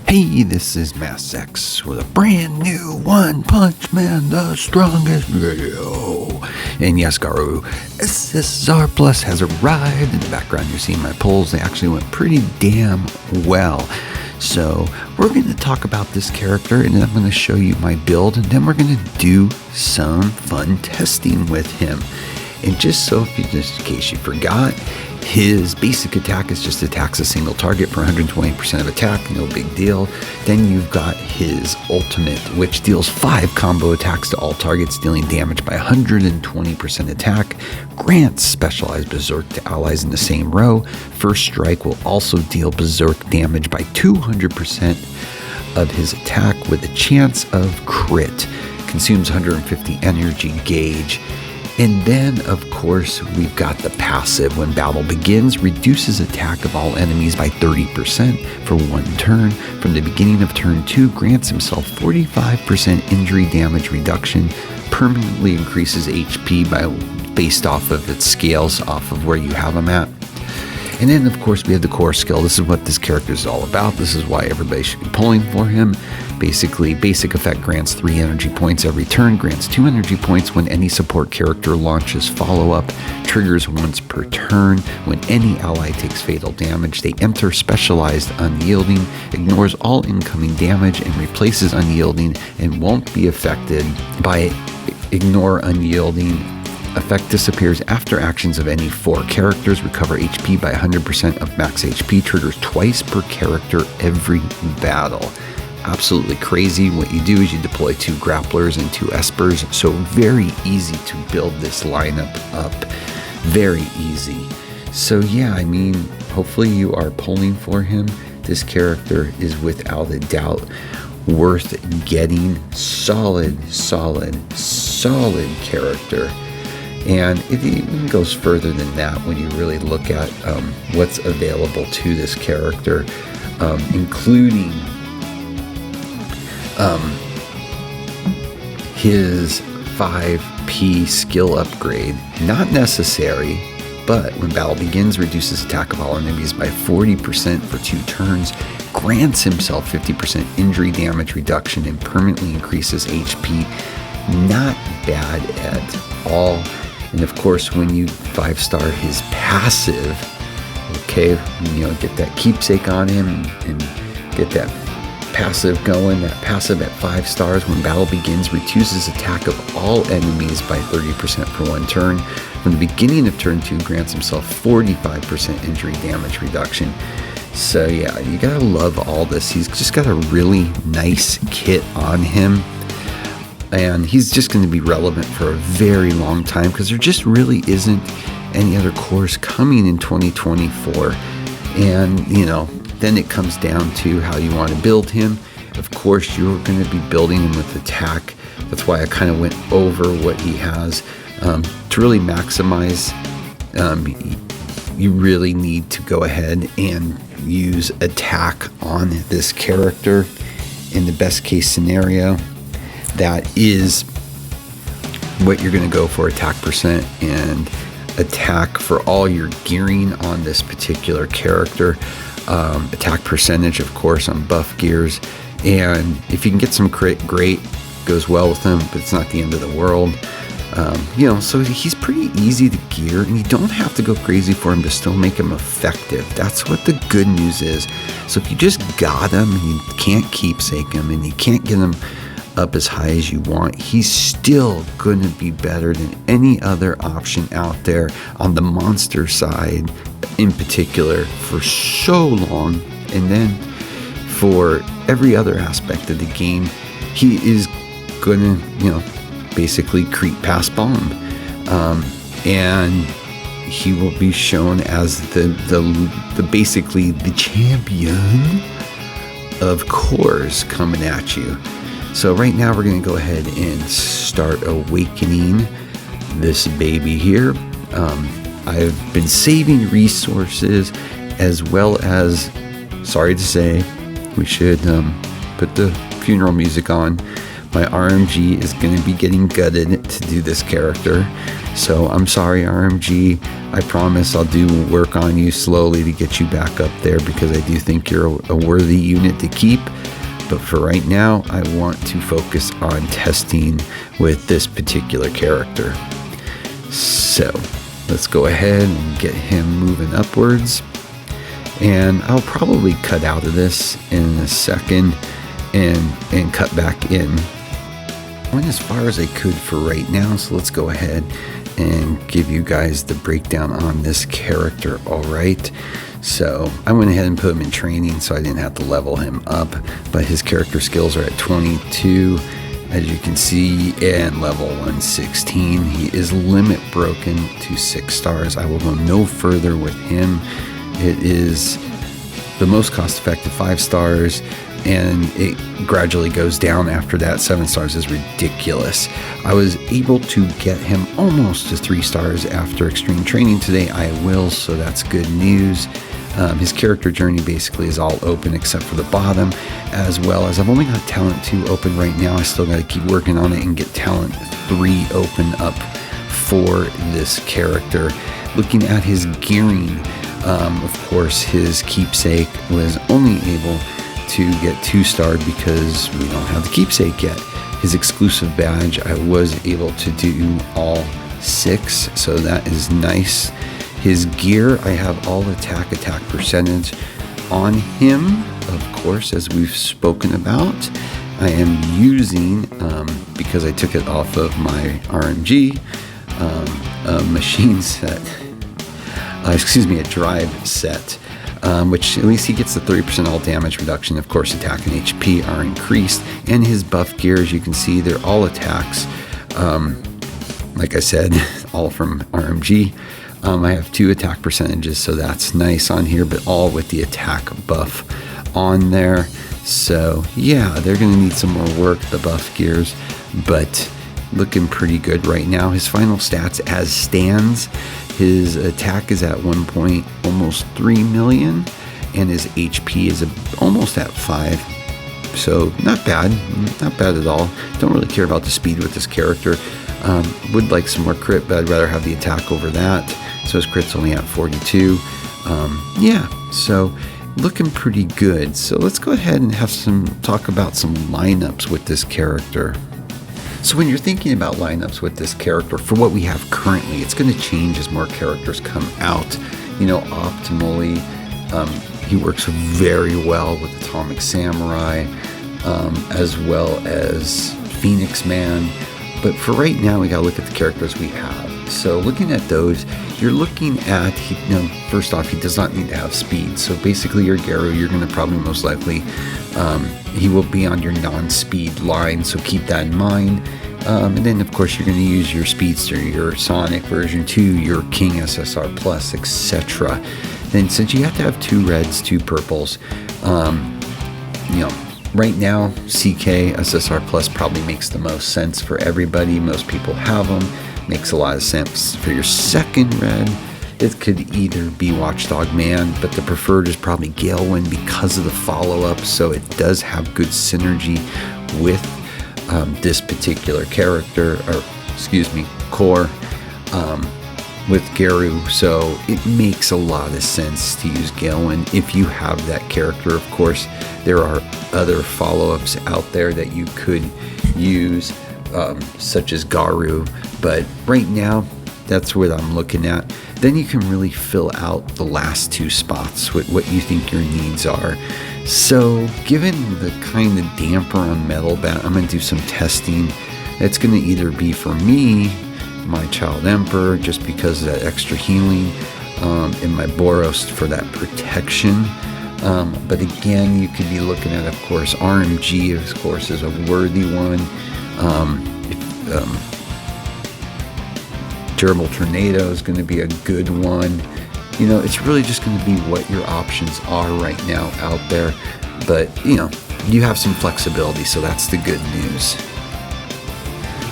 Hey, this is Mass X with a brand new One Punch Man, the strongest video. And yes, Garu, SSR Plus has arrived. In the background, you're seeing my polls. They actually went pretty damn well. So we're going to talk about this character, and then I'm going to show you my build, and then we're going to do some fun testing with him. And just in case you forgot, his basic attack is just attacks a single target for 120% of attack, no big deal. Then you've got his ultimate, which deals 5 combo attacks to all targets, dealing damage by 120% attack. Grants specialized berserk to allies in the same row. First strike will also deal berserk damage by 200% of his attack with a chance of crit. Consumes 150 energy gauge. And then, of course, we've got the passive. When battle begins, reduces attack of all enemies by 30% for 1 turn. From the beginning of turn 2, grants himself 45% injury damage reduction. Permanently increases HP based off of its scales, off of where you have him at. And then, of course, we have the core skill. This is what this character is all about. This is why everybody should be pulling for him. Basically, basic effect grants 3 energy points every turn, grants 2 energy points when any support character launches follow-up, triggers once per turn. When any ally takes fatal damage, they enter specialized unyielding, ignores all incoming damage, and replaces unyielding and won't be affected by ignore unyielding. Effect disappears after actions of any 4 characters. Recover HP by 100% of max HP. Triggers twice per character every battle. Absolutely crazy. What you do is you deploy 2 grapplers and 2 espers. So very easy to build this lineup up. Very easy. So yeah, I mean, hopefully you are pulling for him. This character is without a doubt worth getting. Solid character. And it even goes further than that when you really look at what's available to this character, including his 5P skill upgrade. Not necessary, but when battle begins, reduces attack of all enemies by 40% for 2 turns, grants himself 50% injury damage reduction, and permanently increases HP. Not bad at all. And of course, when you 5-star his passive, okay, get that keepsake on him and get that passive going. That passive at 5 stars, when battle begins, reduces attack of all enemies by 30% for 1 turn. From the beginning of turn 2, grants himself 45% injury damage reduction. So yeah, you gotta love all this. He's just got a really nice kit on him. And he's just going to be relevant for a very long time because there just really isn't any other cores coming in 2024. And, then it comes down to how you want to build him. Of course, you're going to be building him with attack. That's why I kind of went over what he has. To really maximize, you really need to go ahead and use attack on this character in the best case scenario. That is what you're going to go for, attack percent and attack for all your gearing on this particular character. Attack percentage, of course, on buff gears. And if you can get some crit, great, goes well with him, but it's not the end of the world. So he's pretty easy to gear, and you don't have to go crazy for him to still make him effective. That's what the good news is. So if you just got him and you can't keepsake him and you can't get him up as high as you want, he's still going to be better than any other option out there on the monster side in particular for so long. And then for every other aspect of the game, he is going to basically creep past bomb, and he will be shown as the basically the champion of cores coming at you. So right now we're going to go ahead and start awakening this baby here. I've been saving resources, as well as, sorry to say, we should put the funeral music on, My RMG is going to be getting gutted to do this character. So I'm sorry, RMG. I promise I'll do work on you slowly to get you back up there, because I do think you're a worthy unit to keep. But for right now, I want to focus on testing with this particular character. So let's go ahead and get him moving upwards. And I'll probably cut out of this in a second and cut back in. I went as far as I could for right now, so let's go ahead and give you guys the breakdown on this character. All right, so I went ahead and put him in training so I didn't have to level him up, but his character skills are at 22, as you can see, and level 116. He is limit broken to 6 stars. I will go no further with him. It is the most cost effective 5 stars, and it gradually goes down after that. 7 stars is ridiculous. I was able to get him almost to 3 stars after extreme training today. I will, so that's good news. His character journey basically is all open except for the bottom, as well as I've only got talent 2 open right now. I still got to keep working on it and get talent 3 open up for this character. Looking at his gearing, of course, his keepsake was only able to get 2 starred because we don't have the keepsake yet. His exclusive badge, I was able to do all 6, so that is nice. His gear, I have all attack percentage on him, of course, as we've spoken about. I am using, because I took it off of my RMG, a machine set, a drive set, which at least he gets the 30% all damage reduction. Of course, attack and HP are increased, and his buff gear, as you can see, they're all attacks. Like I said, all from RMG. I have 2 attack percentages, so that's nice on here, but all with the attack buff on there. So yeah, they're going to need some more work, the buff gears, but looking pretty good right now. His final stats as stands, his attack is at 1.3 million, and his HP is almost at 5. So not bad at all. Don't really care about the speed with this character. Would like some more crit, but I'd rather have the attack over that. So his crit's only at 42. Yeah, so looking pretty good. So let's go ahead and talk about some lineups with this character. So when you're thinking about lineups with this character, for what we have currently, it's going to change as more characters come out. You know, optimally, he works very well with Atomic Samurai, as well as Phoenix Man. But for right now, we got to look at the characters we have. So looking at those, you're looking at, first off, he does not need to have speed. So basically your Geryu, you're going to probably most likely, he will be on your non-speed line. So keep that in mind. And then of course you're going to use your Speedster, your Sonic version 2, your King SSR Plus, etc. Then since you have to have 2 reds, 2 purples, right now, CK SSR Plus probably makes the most sense for everybody. Most people have them. Makes a lot of sense. For your second red, it could either be Watchdog Man, but the preferred is probably Galewind because of the follow-up, so it does have good synergy with this particular character, core, with Geryu, so it makes a lot of sense to use Galewind if you have that character. Of course, there are other follow-ups out there that you could use, such as Garu, but right now that's what I'm looking at. Then you can really fill out the last 2 spots with what you think your needs are. So given the kind of damper on Metal Bat, I'm going to do some testing. It's going to either be for me, my Child Emperor, just because of that extra healing, and my Boros for that protection. But again, you could be looking at, of course, RMG, of course, is a worthy one. Durable Tornado is going to be a good one. It's really just going to be what your options are right now out there. But, you have some flexibility, so that's the good news.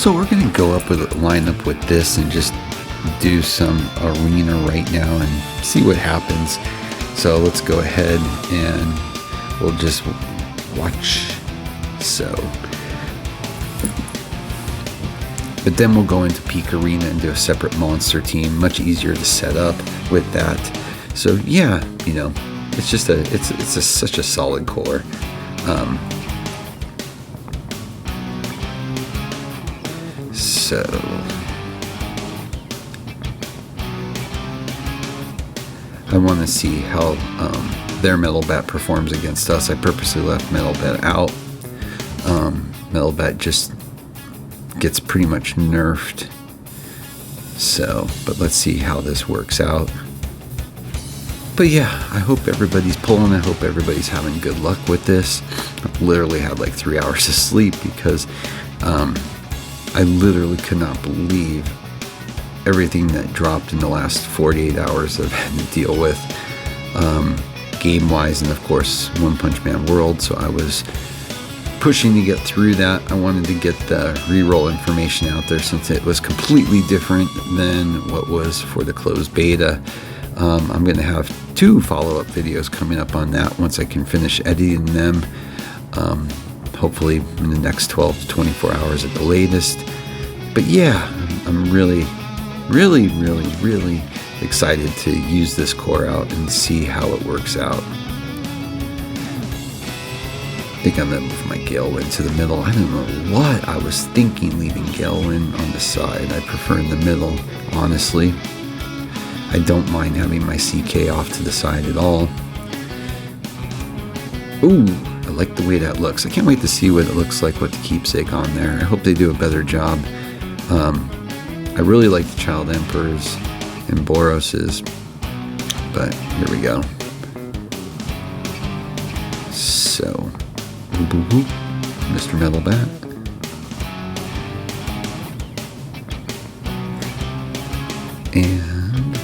So we're going to go up with a lineup with this and just do some arena right now and see what happens. So let's go ahead and we'll just watch. So But then we'll go into Peak Arena and do a separate monster team. Much easier to set up with that. So yeah, you know, it's just such a solid core. So I want to see how their Metal Bat performs against us. I purposely left Metal Bat out. Metal Bat just gets pretty much nerfed. So, but let's see how this works out. But yeah, I hope everybody's pulling. I hope everybody's having good luck with this. I've literally had like 3 hours of sleep because I literally could not believe everything that dropped in the last 48 hours I've had to deal with, game-wise, and of course One Punch Man World. So I was pushing to get through that. I wanted to get the reroll information out there since it was completely different than what was for the closed beta. I'm going to have 2 follow-up videos coming up on that once I can finish editing them, hopefully in the next 12 to 24 hours at the latest. But yeah, I'm really excited to use this core out and see how it works out. I think I'm going to move my Galewind to the middle. I don't know what I was thinking leaving Galewind on the side. I prefer in the middle, honestly. I don't mind having my CK off to the side at all. Ooh, I like the way that looks. I can't wait to see what it looks like with the keepsake on there. I hope they do a better job. I really like the Child Emperors and Boroses, but here we go. So, Mr. Metal Bat. And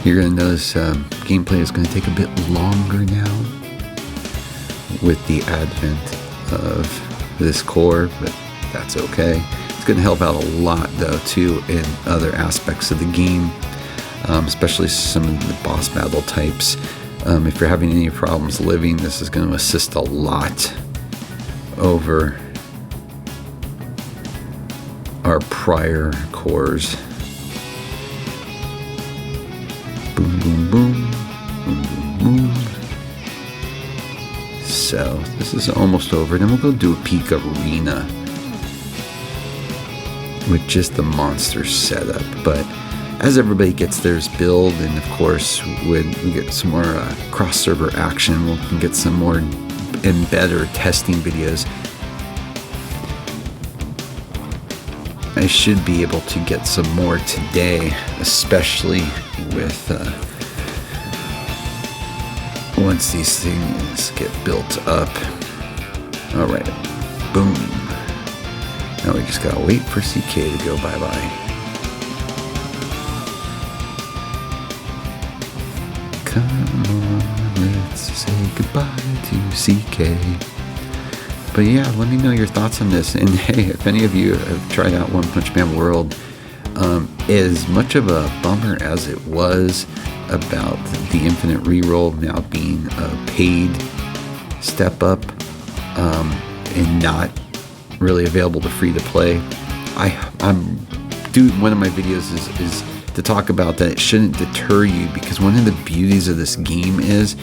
you're going to notice gameplay is going to take a bit longer now with the advent of this core, but that's okay. It's going to help out a lot though too in other aspects of the game, especially some of the boss battle types. If you're having any problems living, this is going to assist a lot over our prior cores. Boom, boom, boom, boom, boom, boom. So this is almost over. Then we'll go do a Peak Arena with just the monster setup. But as everybody gets theirs build, and of course when we get some more cross-server action, we can get some more and better testing videos. I should be able to get some more today, especially with once these things get built up. All right, boom. Now we just gotta wait for CK to go bye-bye. Come on, let's say goodbye to CK. But yeah, let me know your thoughts on this. And hey, if any of you have tried out One Punch Man World, as much of a bummer as it was about the infinite reroll now being a paid step up and not really available to free to play, I'm doing one of my videos is to talk about that it shouldn't deter you, because one of the beauties of this game is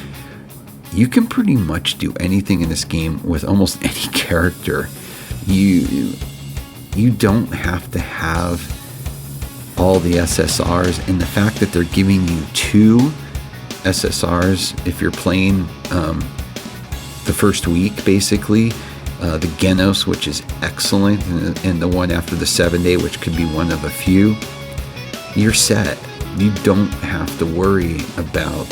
you can pretty much do anything in this game with almost any character. You don't have to have all the SSRs, and the fact that they're giving you 2 SSRs if you're playing the first week, basically, the Genos, which is excellent, and the one after the 7-day, which could be one of a few, you're set. You don't have to worry about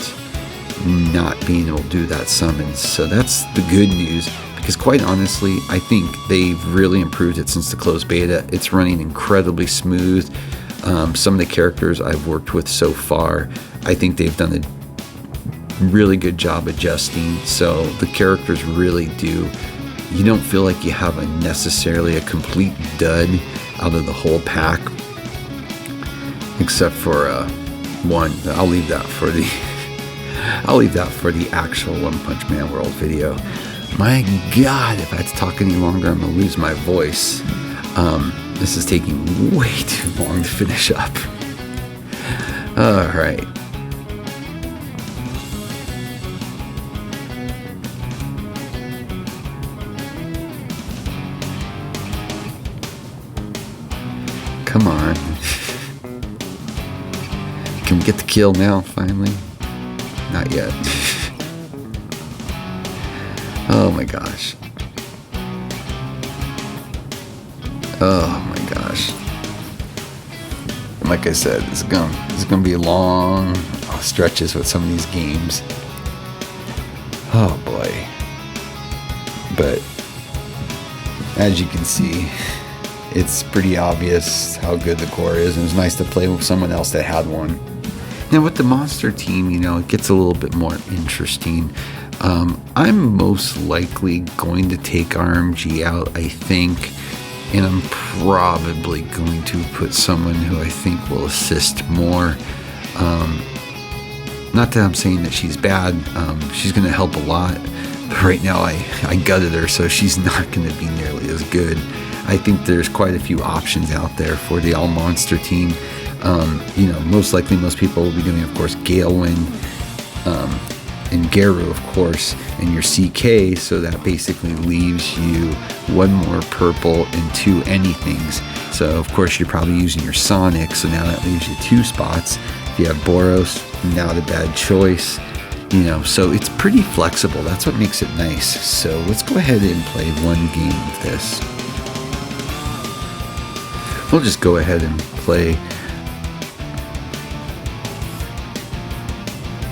not being able to do that summons. So that's the good news, because quite honestly, I think they've really improved it since the closed beta. It's running incredibly smooth. Some of the characters I've worked with so far, I think they've done a really good job adjusting, so the characters really do, you don't feel like you have necessarily a complete dud out of the whole pack, except for one. I'll leave that for the actual One Punch Man World video. My God, if I have to talk any longer, I'm going to lose my voice. This is taking way too long to finish up. All right. Come on. Can we get the kill now, finally? Not yet. Oh my gosh. Oh my gosh. Like I said, it's gonna be long stretches with some of these games. Oh boy. But as you can see, it's pretty obvious how good the core is, and it was nice to play with someone else that had one. Now with the monster team, you know, it gets a little bit more interesting. I'm most likely going to take RMG out, I think, and I'm probably going to put someone who I think will assist more. Not that I'm saying that she's bad. She's going to help a lot. But right now I gutted her, so she's not going to be nearly as good. I think there's quite a few options out there for the all monster team. You know, most likely most people will be doing, of course, Galewind, and Geryu, of course, and your CK, so that basically leaves you one more purple and two anythings. So of course you're probably using your Sonic, so now that leaves you two spots. If you have Boros, not a bad choice. You know, so it's pretty flexible. That's what makes it nice. So let's go ahead and play one game with this. We'll just go ahead and play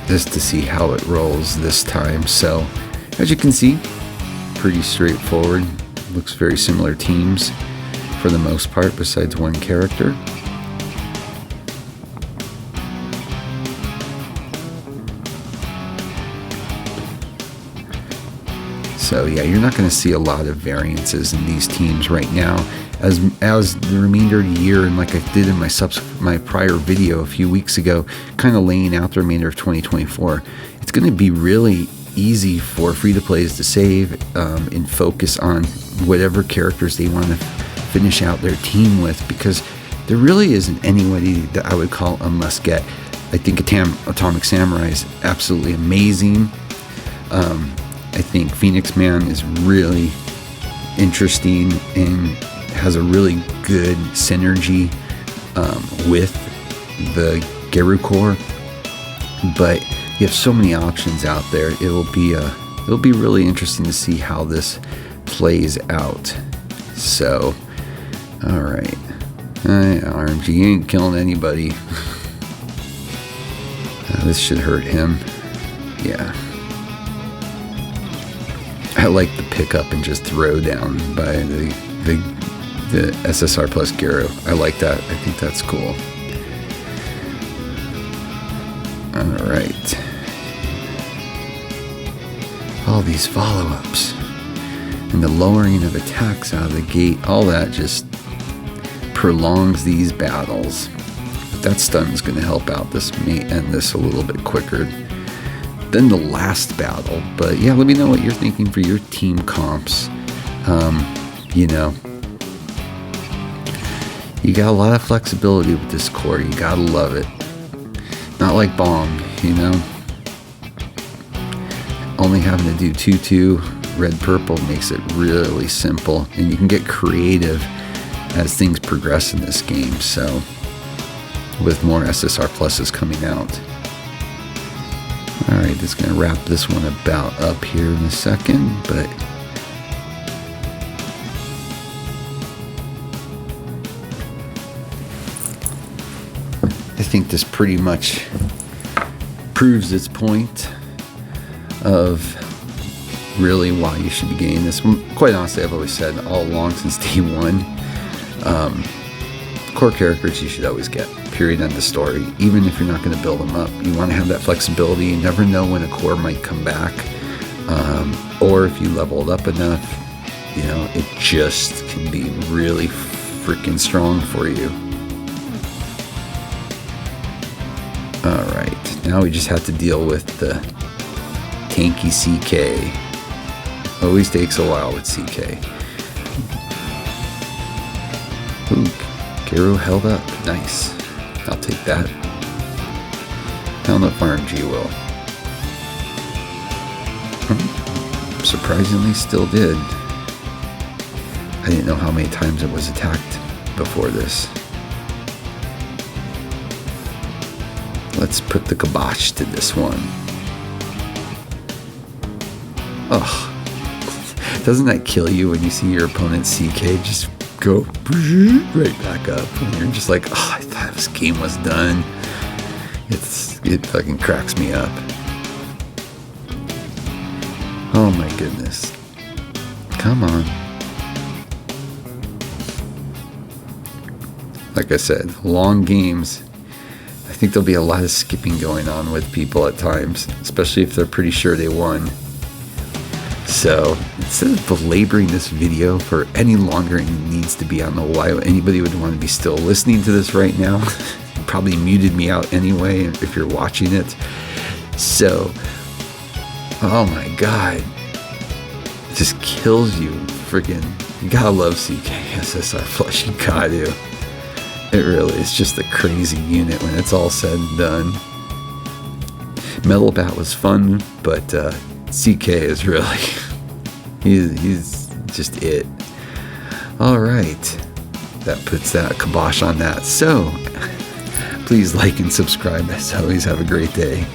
just to see how it rolls this time. So as you can see, pretty straightforward. Looks very similar teams for the most part, besides one character. So yeah, you're not going to see a lot of variances in these teams right now. As the remainder of the year, and like I did in my prior video a few weeks ago, kind of laying out the remainder of 2024, it's going to be really easy for free-to-plays to save and focus on whatever characters they want to finish out their team with, because there really isn't anybody that I would call a must-get. I think Atomic Samurai is absolutely amazing. I think Phoenix Man is really interesting and has a really good synergy with the Geryu core, but you have so many options out there. It'll be really interesting to see how this plays out. So, all right, RMG ain't killing anybody. This should hurt him. Yeah. I like the pick up and just throw down by the SSR plus Geryu. I like that. I think that's cool. All right. All these follow-ups and the lowering of attacks out of the gate, all that just prolongs these battles. But that stun is going to help out. This may end this a little bit quicker than the last battle. But yeah, let me know what you're thinking for your team comps. You know, you got a lot of flexibility with this core. You gotta love it. Not like Bomb, you know. Only having to do 2-2 red-purple makes it really simple, and you can get creative as things progress in this game. So, with more SSR pluses coming out. All right, just gonna wrap this one about up here in a second, but. I think this pretty much proves its point of really why you should be getting this. Quite honestly, I've always said all along since day one, core characters you should always get, period, end of story. Even if you're not going to build them up, you want to have that flexibility. You never know when a core might come back, or if you leveled up enough, you know, it just can be really freaking strong for you. Alright, now we just have to deal with the tanky CK. Always takes a while with CK. Ooh, Geryu held up. Nice. I'll take that. I don't know if RNG will. Surprisingly, still did. I didn't know how many times it was attacked before this. Let's put the kibosh to this one. Ugh. Doesn't that kill you when you see your opponent CK just go right back up? And you're just like, oh, I thought this game was done. It fucking cracks me up. Oh my goodness. Come on. Like I said, long games. I think there'll be a lot of skipping going on with people at times, especially if they're pretty sure they won. So instead of belaboring this video for any longer than it needs to be, I don't know why anybody would want to be still listening to this right now. You probably muted me out anyway if you're watching it. So, oh my god. It just kills you. Freaking, you gotta love CK SSR Flush. You gotta. It really is just a crazy unit when it's all said and done. Metal Bat was fun, but CK is really, he's just it. All right, that puts that kibosh on that. So please like and subscribe. As always, have a great day.